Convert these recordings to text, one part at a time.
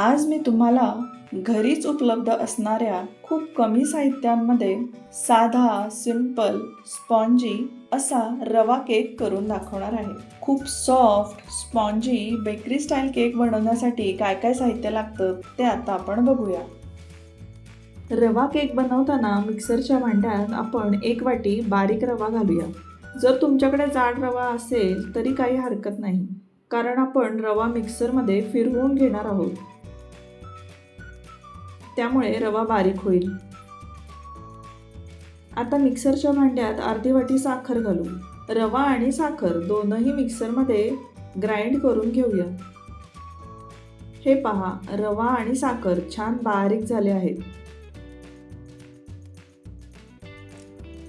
आज मी तुम्हाला घरीच उपलब्ध असणाऱ्या खूप कमी साहित्यांमध्ये साधा, सिंपल, स्पॉन्जी असा रवा केक करून दाखवणार आहे. खूप soft, spongy bakery style cake बनवण्यासाठी काय काय साहित्य लागतं ते आता आपण बघूया. रवा केक बनवताना मिक्सरच्या भांड्यात आपण 1 वाटी बारीक रवा घालूया. जर तुमच्याकडे जाड रवा असेल तरी काही हरकत नाही, कारण आपण रवा मिक्सरमध्ये फिरवून घेणार आहोत. त्यामुळे रवा बारीक होईल. आता मिक्सरच्या भांड्यात अर्धी वाटी साखर घालू. रवा आणि साखर दोनही मिक्सरमध्ये ग्राइंड करून घेऊया. हे पहा, रवा आणि साखर छान बारीक झाले आहेत.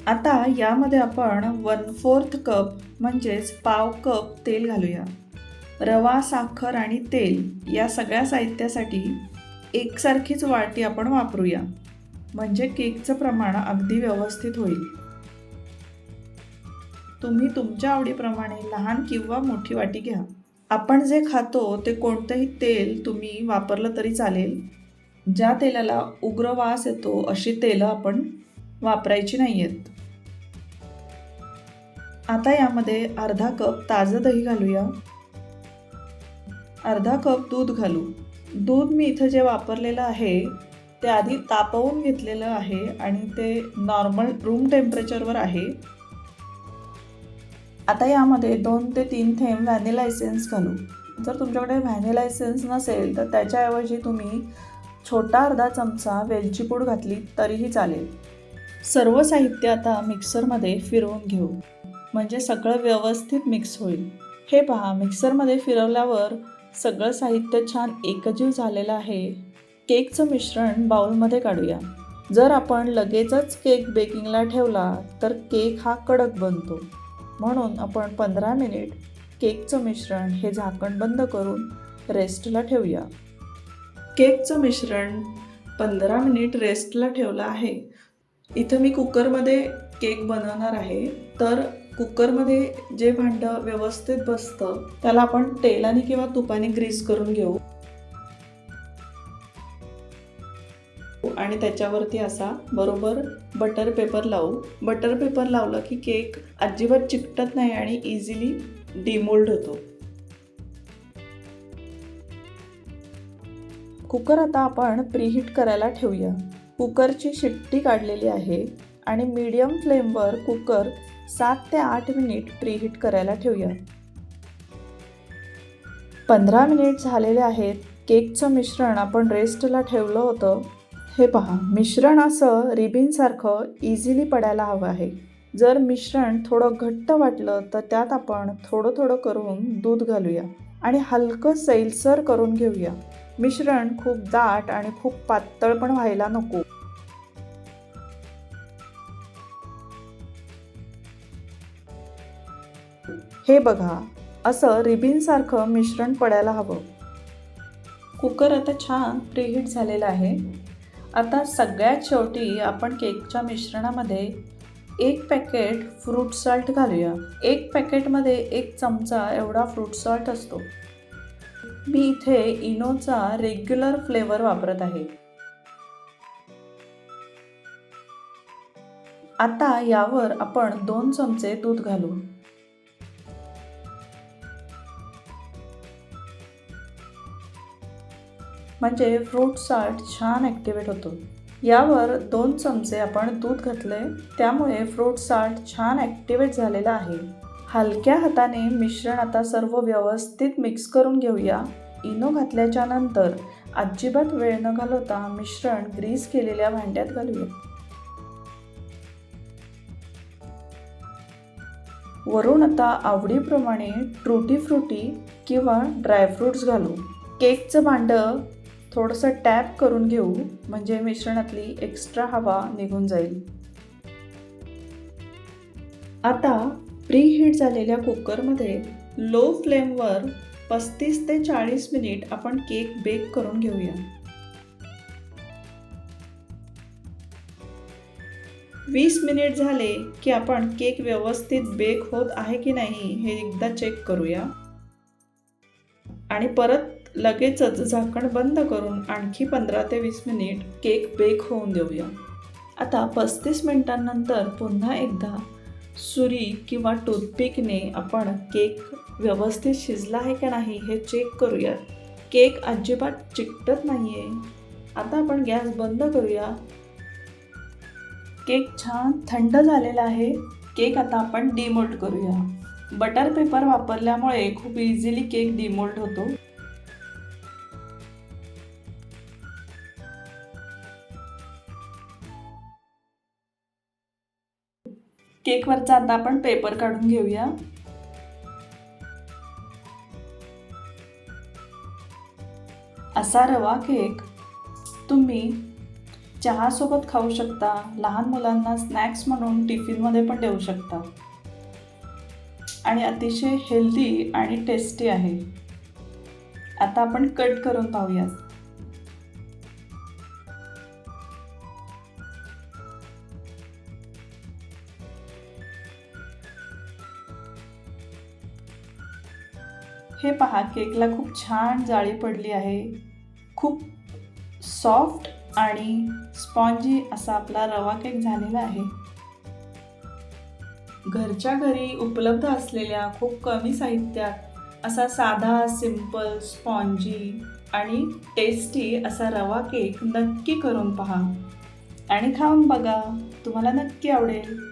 आता यामध्ये आपण 1/4 कप म्हणजेच पाव कप तेल घालूया. रवा, साखर आणि तेल या सगळ्या साहित्यासाठी एकसारखीच वाटी आपण वापरूया, म्हणजे केकचं प्रमाण अगदी व्यवस्थित होईल. तुम्ही तुमच्या आवडीप्रमाणे लहान किंवा मोठी वाटी घ्या. आपण जे खातो ते कोणतंही तेल तुम्ही वापरलं तरी चालेल. ज्या तेलाला उग्र वास येतो अशी तेलं आपण वापरायची नाही आहेत. आता यामध्ये अर्धा कप ताजं दही घालूया. अर्धा कप दूध घालू. दूध मी इथं जे वापरलेलं आहे ते आधी तापवून घेतलेलं आहे आणि ते नॉर्मल रूम टेम्परेचरवर आहे. आता यामध्ये 2 ते 3 थेंब व्हॅनिला एसेन्स घालू. जर तुमच्याकडे व्हॅनिला एसेन्स नसेल तर त्याच्याऐवजी तुम्ही छोटा अर्धा चमचा वेलची पूड घातली तरीही चालेल. सर्व साहित्य आता मिक्सरमध्ये फिरवून घेऊ, म्हणजे सगळं व्यवस्थित मिक्स होईल. हे पहा, मिक्सरमध्ये फिरवल्यावर सगळं साहित्य छान एकजीव झालेलं आहे. केकचं मिश्रण बाउलमध्ये काढूया. जर आपण लगेचच केक बेकिंगला ठेवला तर केक हा कडक बनतो, म्हणून आपण 15 मिनिट केकचं मिश्रण हे झाकण बंद करून रेस्टला ठेवूया. केकचं मिश्रण 15 मिनिट रेस्टला ठेवलं आहे. इथं मी कुकरमध्ये केक बनवणार आहे, तर कुकरमध्ये जे भांडं व्यवस्थित बसतं त्याला आपण तेलाने किंवा तुपाने ग्रीस करून घेऊ आणि त्याच्यावरती असा बरोबर बटर पेपर लावू. बटर पेपर लावलं की केक अजिबात चिकटत नाही आणि इझिली डिमोल्ड होतो. कुकर आता आपण प्रीहीट करायला ठेवूया. कुकरची शिट्टी काढलेली आहे आणि मीडियम फ्लेमवर कुकर 7 ते 8 मिनिट प्रीहीट करायला ठेवूया. 15 मिनिट झालेले आहेत. केकचं मिश्रण आपण रेस्टला ठेवलं होतं. हे पहा, मिश्रण असं रिबिनसारखं इझिली पडायला हवं आहे. जर मिश्रण थोडं घट्ट वाटलं तर त्यात आपण थोडं थोडं करून दूध घालूया आणि हलकं सैलसर करून घेऊया. मिश्रण खूप दाट आणि खूप पातळ पण व्हायला नको. हे बघा, असं रिबिनसारखं मिश्रण पडायला हवं. कुकर आता छान प्रीहीट झालेला आहे. आता सगळ्यात शेवटी आपण केकच्या मिश्रणामध्ये 1 पॅकेट फ्रूट सॉल्ट घालूया. 1 पॅकेटमध्ये 1 चमचा एवढा फ्रूट सॉल्ट असतो. मी इथे इनोचा रेग्युलर फ्लेवर वापरत आहे. आता यावर आपण 2 चमचे दूध घालू. म्हणजे फ्रूट सॉल्ट छान ॲक्टिवेट होतो. यावर 2 चमचे आपण दूध घातले, त्यामुळे फ्रूट सॉल्ट छान ॲक्टिवेट झालेलं आहे. हलक्या हाताने मिश्रण आता सर्व व्यवस्थित मिक्स करून घेऊया. इनो घातल्याच्या नंतर अजिबात वेळ न घालवता मिश्रण ग्रीस केलेल्या भांड्यात घालूया. वरून आता आवडीप्रमाणे ट्रुटी फ्रुटी किंवा ड्रायफ्रूट्स घालू. केकचं भांडं थोडंसं टॅप करून घेऊ, म्हणजे मिश्रणातली एक्स्ट्रा हवा निघून जाईल. आता प्रीहीट झालेल्या कुकरमध्ये लो फ्लेमवर 35 ते 40 मिनिट आपण केक बेक करून घेऊया. 20 मिनिट झाले की आपण केक व्यवस्थित बेक होत आहे की नाही हे एकदा चेक करूया आणि परत लगेचच झाकण बंद करून आणखी 15 ते 20 मिनिट केक बेक होऊन देऊया. आता 35 मिनिटांनंतर पुन्हा एकदा सुरी किंवा टूथपिकने आपण केक व्यवस्थित शिजला आहे का नाही हे चेक करूया. केक अजिबात चिकटत नाही आहे. आता आपण गॅस बंद करूया. केक छान थंड झालेला आहे. केक आता आपण डिमोल्ड करूया. बटर पेपर वापरल्यामुळे खूप इझिली केक डिमोल्ड होतो. केकवरचा आता आपण पेपर काढून घेऊया. असा रवा केक तुम्ही चहासोबत खाऊ शकता. लहान मुलांना स्नॅक्स म्हणून टिफिनमध्ये पण देऊ शकता आणि अतिशय हेल्दी आणि टेस्टी आहे. आता आपण कट करून पाहूया. हे पहा, केकला खूप छान जाळी पडली आहे. खूप सॉफ्ट आणि स्पॉन्जी असा आपला रवा केक झालेला आहे. घरच्या घरी उपलब्ध असलेल्या खूप कमी साहित्यात असा साधा, सिंपल, स्पॉन्जी आणि टेस्टी असा रवा केक नक्की करून पहा आणि खाऊन बघा. तुम्हाला नक्की आवडेल.